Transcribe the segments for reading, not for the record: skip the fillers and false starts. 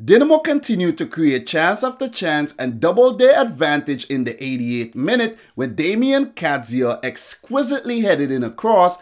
Dinamo continued to create chance after chance and doubled their advantage in the 88th minute when Damian Kadzia exquisitely headed in a cross.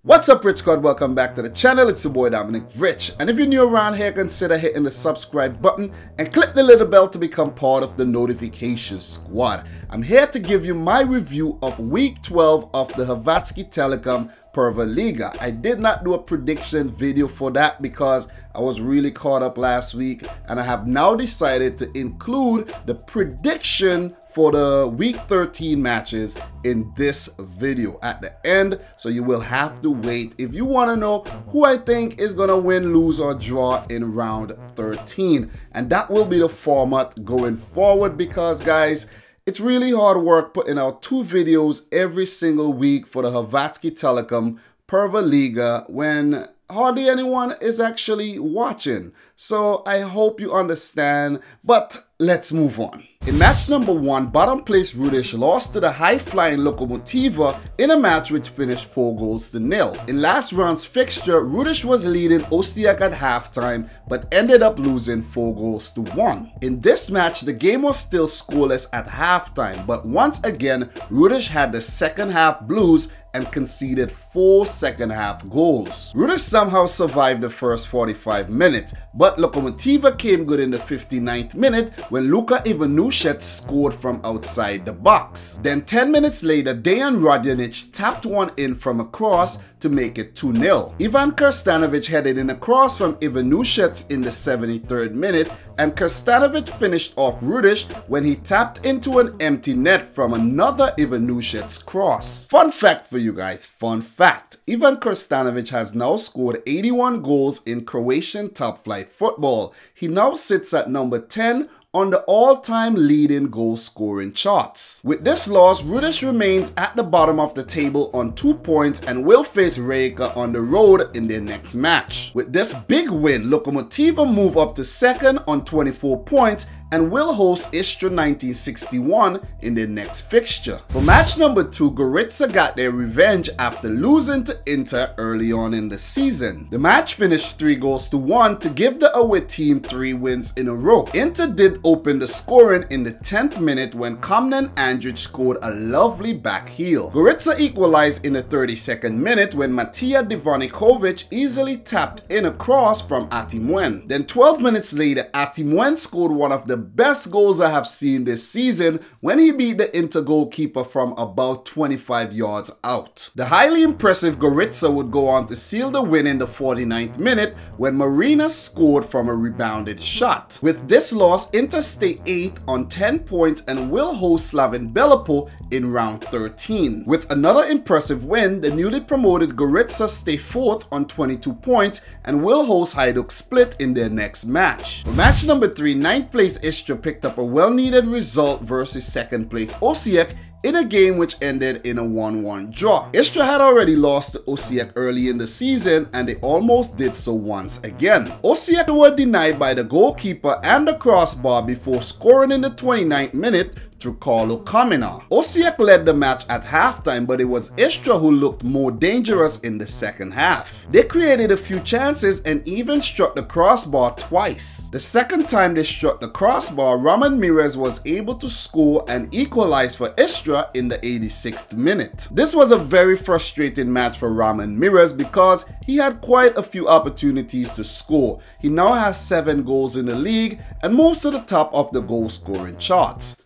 What's up, Rich Squad? Welcome back to the channel. It's your boy Dominic Rich, and if you're new around here, consider hitting the subscribe button and click the little bell to become part of the notification squad. I'm here to give you my review of week 12 of the Hrvatski Telekom Prva Liga. I did not do a prediction video for that because I was really caught up last week, and I have now decided to include the prediction for the week 13 matches in this video at the end, so you will have to wait if you want to know who I think is gonna win, lose, or draw in round 13. And that will be the format going forward because, guys, it's really hard work putting out 2 videos every single week for the Hrvatski Telekom Prva Liga when hardly anyone is actually watching. So I hope you understand, but let's move on. In match number 1, bottom place Rudeš lost to the high-flying Lokomotiva in a match which finished 4-0. In last round's fixture, Rudeš was leading Osijek at halftime but ended up losing 4-1. In this match, the game was still scoreless at halftime, but once again, Rudeš had the second half blues and conceded 4 second-half goals. Rudeš somehow survived the first 45 minutes, but Lokomotiva came good in the 59th minute when Luka Ivanušec scored from outside the box. Then 10 minutes later, Dejan Radjanic tapped one in from a cross to make it 2-0. Ivan Krstanovic headed in a cross from Ivanušec in the 73rd minute, and Krstanovic finished off Rudeš when he tapped into an empty net from another Ivanušec cross. Fun fact for you guys, fun fact. Ivan Krstanovic has now scored 81 goals in Croatian top flight football. He now sits at number 10 on the all-time leading goal scoring charts. With this loss, Rudeš remains at the bottom of the table on 2 points and will face Rijeka on the road in their next match. With this big win, Lokomotiva move up to second on 24 points and will host Istra 1961 in their next fixture. For match number 2, Gorica got their revenge after losing to Inter early on in the season. The match finished 3-1 to give the away team 3 wins in a row. Inter did open the scoring in the 10th minute when Komnen Andrić scored a lovely back heel. Gorica equalized in the 32nd minute when Matija Divonikovic easily tapped in a cross from Atimwen. Then 12 minutes later, Atimwen scored one of the best goals I have seen this season when he beat the Inter goalkeeper from about 25 yards out. The highly impressive Gorica would go on to seal the win in the 49th minute when Marina scored from a rebounded shot. With this loss, Inter stay 8th on 10 points and will host Slaven Belupo in round 13. With another impressive win, the newly promoted Gorica stay 4th on 22 points and will host Hajduk Split in their next match. For match number 3, 9th place Istra picked up a well-needed result versus 2nd place Osijek in a game which ended in a 1-1 draw. Istra had already lost to Osijek early in the season, and they almost did so once again. Osijek were denied by the goalkeeper and the crossbar before scoring in the 29th minute through Carlo Kamina. Osijek led the match at halftime, but it was Istra who looked more dangerous in the second half. They created a few chances and even struck the crossbar twice. The second time they struck the crossbar, Roman Mires was able to score and equalize for Istra in the 86th minute. This was a very frustrating match for Roman Mires because he had quite a few opportunities to score. He now has 7 goals in the league and most of the top of the goal scoring charts.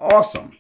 Awesome.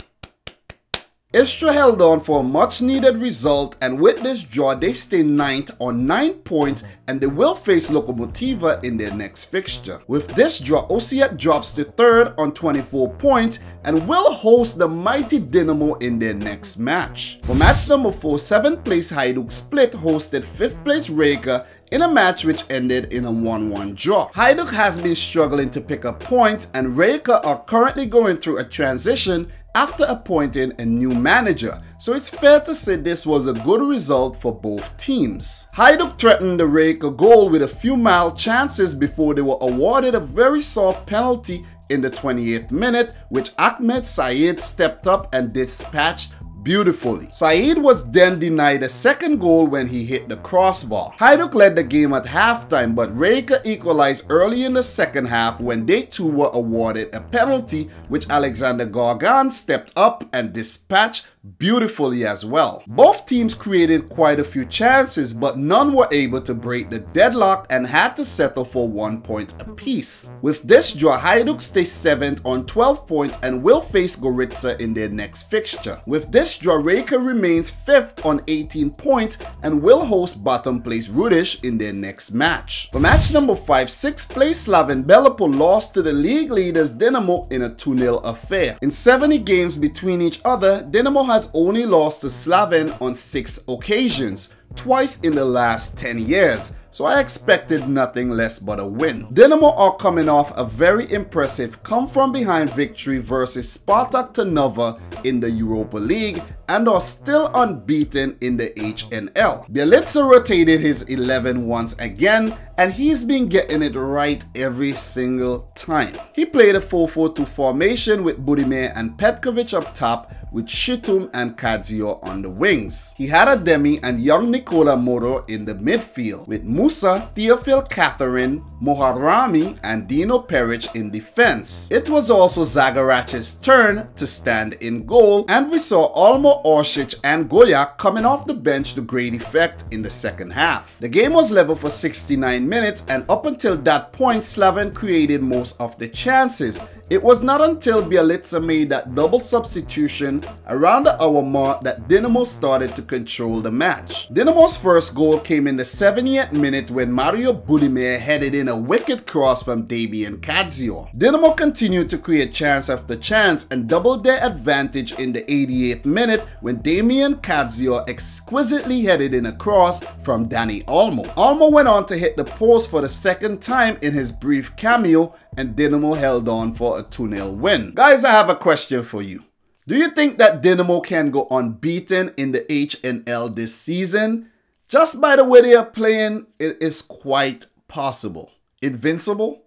Istra held on for a much needed result, and with this draw they stay 9th on 9 points and they will face Lokomotiva in their next fixture. With this draw, Osijek drops to 3rd on 24 points and will host the mighty Dinamo in their next match. For match number 4, 7th place Hajduk Split hosted 5th place Rijeka in a match which ended in a 1-1 draw. Hajduk has been struggling to pick up points, and Rijeka are currently going through a transition after appointing a new manager, so it's fair to say this was a good result for both teams. Hajduk threatened the Rijeka goal with a few mild chances before they were awarded a very soft penalty in the 28th minute, which Ahmed Said stepped up and dispatched beautifully. Saeed was then denied a second goal when he hit the crossbar. Hajduk led the game at halftime, but Rijeka equalized early in the second half when they too were awarded a penalty, which Alexander Gorgan stepped up and dispatched beautifully as well. Both teams created quite a few chances, but none were able to break the deadlock and had to settle for 1 point apiece. With this draw, Hajduk stays 7th on 12 points and will face Gorica in their next fixture. With this draw, Rijeka remains 5th on 18 points and will host bottom place Rudeš in their next match. For match number 5, 6th place Slaven Belupo lost to the league leaders Dinamo in a 2-0 affair. In 70 games between each other, Dinamo has only lost to Slaven on 6 occasions, twice in the last 10 years. So I expected nothing less but a win. Dinamo are coming off a very impressive come-from-behind victory versus Spartak Trnava in the Europa League and are still unbeaten in the HNL. Bielitsa rotated his 11 once again, and he's been getting it right every single time. He played a 4-4-2 formation with Budimir and Petkovic up top, with Shitum and Kadzio on the wings. He had Ademi and young Nikola Moro in the midfield, with Musa, Theophil Catherine, Moharami and Dino Peric in defense. It was also Zagarac's turn to stand in goal, and we saw Olmo Orsic and Goya coming off the bench to great effect in the second half. The game was level for 69 minutes, and up until that point, Slaven created most of the chances. It was not until Bielitsa made that double substitution around the hour mark that Dinamo started to control the match. Dinamo's first goal came in the 70th minute when Mario Budimir headed in a wicked cross from Damian Kadzio. Dinamo continued to create chance after chance and doubled their advantage in the 88th minute when Damian Kadzio exquisitely headed in a cross from Danny Olmo. Olmo went on to hit the post for the second time in his brief cameo, and Dinamo held on for a 2-0 win. Guys, I have a question for you. Do you think that Dinamo can go unbeaten in the HNL this season? Just by the way they are playing, it is quite possible. Invincible?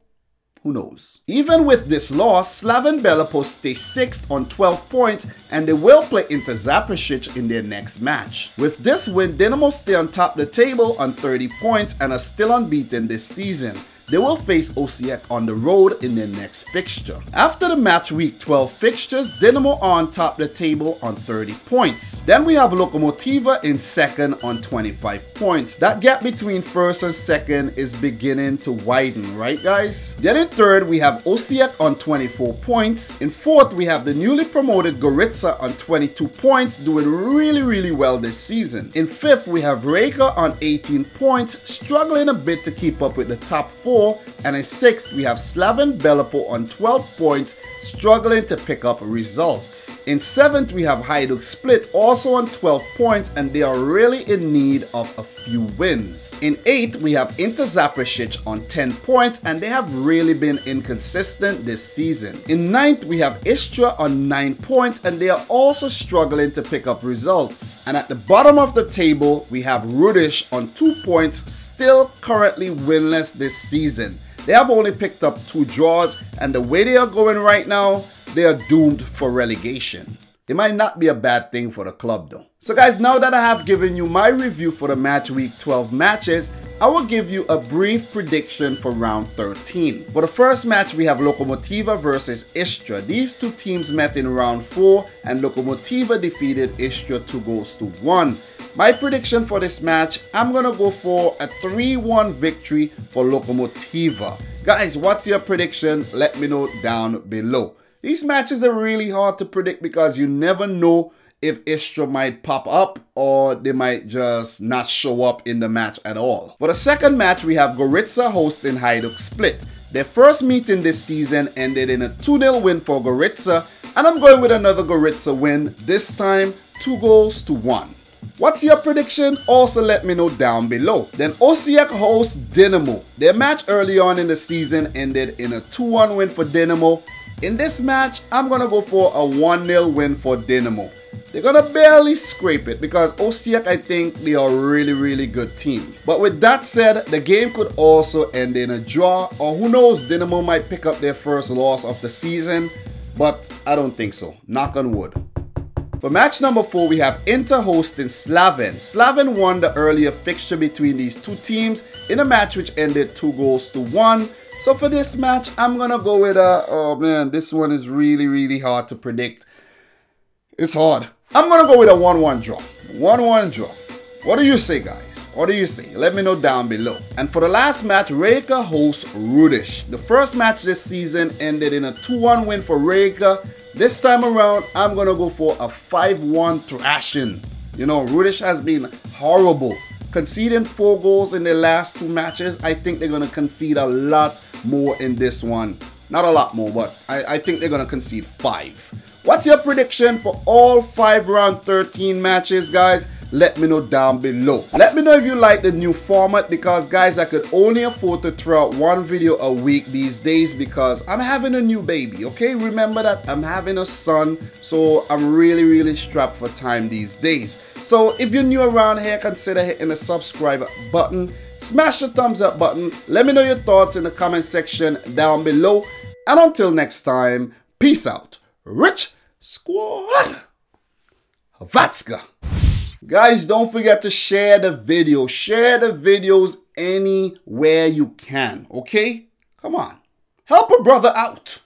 Who knows? Even with this loss, Slaven Belupo stays 6th on 12 points and they will play into Zaprešić in their next match. With this win, Dinamo stay on top of the table on 30 points and are still unbeaten this season. They will face Osijek on the road in their next fixture. After the match week 12 fixtures, Dinamo are on top of the table on 30 points. Then we have Lokomotiva in 2nd on 25 points. That gap between 1st and 2nd is beginning to widen, right guys? Then in 3rd, we have Osijek on 24 points. In 4th, we have the newly promoted Gorica on 22 points, doing really well this season. In 5th, we have Rijeka on 18 points, struggling a bit to keep up with the top 4. And in 6th, we have Slaven Belupo on 12 points, struggling to pick up results. In 7th, we have Hajduk Split, also on 12 points, and they are really in need of a few wins. In 8th, we have Inter Zaprešić on 10 points, and they have really been inconsistent this season. In 9th, we have Istra on 9 points, and they are also struggling to pick up results. And at the bottom of the table, we have Rudeš on 2 points, still currently winless this season. They have only picked up 2 draws, and the way they are going right now, they are doomed for relegation. It might not be a bad thing for the club though. So guys, now that I have given you my review for the match week 12 matches, I will give you a brief prediction for round 13. For the first match, we have Lokomotiva versus Istra. These two teams met in round 4 and Lokomotiva defeated Istra 2-1. My prediction for this match, I'm going to go for a 3-1 victory for Lokomotiva. Guys, what's your prediction? Let me know down below. These matches are really hard to predict because you never know if Istra might pop up or they might just not show up in the match at all. For the second match, we have Gorica hosting Hajduk Split. Their first meeting this season ended in a 2-0 win for Gorica, and I'm going with another Gorica win, this time 2-1. What's your prediction? Also let me know down below. Then Osijek hosts Dinamo. Their match early on in the season ended in a 2-1 win for Dinamo. In this match, I'm going to go for a 1-0 win for Dinamo. They're going to barely scrape it because Osijek, I think they are a really good team. But with that said, the game could also end in a draw, or who knows, Dinamo might pick up their first loss of the season, but I don't think so. Knock on wood. For match number 4, we have Inter hosting Slaven. Slaven won the earlier fixture between these two teams in a match which ended 2-1. So for this match, I'm going to go with oh man, this one is really hard to predict. It's hard. I'm going to go with a 1-1 draw. 1-1 draw. What do you say, guys? What do you say? Let me know down below. And for the last match, Rijeka hosts Rudeš. The first match this season ended in a 2-1 win for Rijeka. This time around, I'm going to go for a 5-1 thrashing. You know, Rudeš has been horrible. Conceding 4 goals in their last 2 matches. I think they're going to concede a lot more in this one. Not a lot more, but I think they're going to concede 5. What's your prediction for all 5 round 13 matches, guys? Let me know down below. Let me know if you like the new format, because guys, I could only afford to throw out 1 video a week these days because I'm having a new baby, okay? Remember that I'm having a son, so I'm really strapped for time these days. So if you're new around here, consider hitting the subscribe button. Smash the thumbs up button. Let me know your thoughts in the comment section down below. And until next time, peace out. Rich Squad. Hrvatska. Guys, don't forget to share the video. Share the videos anywhere you can, okay? Come on. Help a brother out.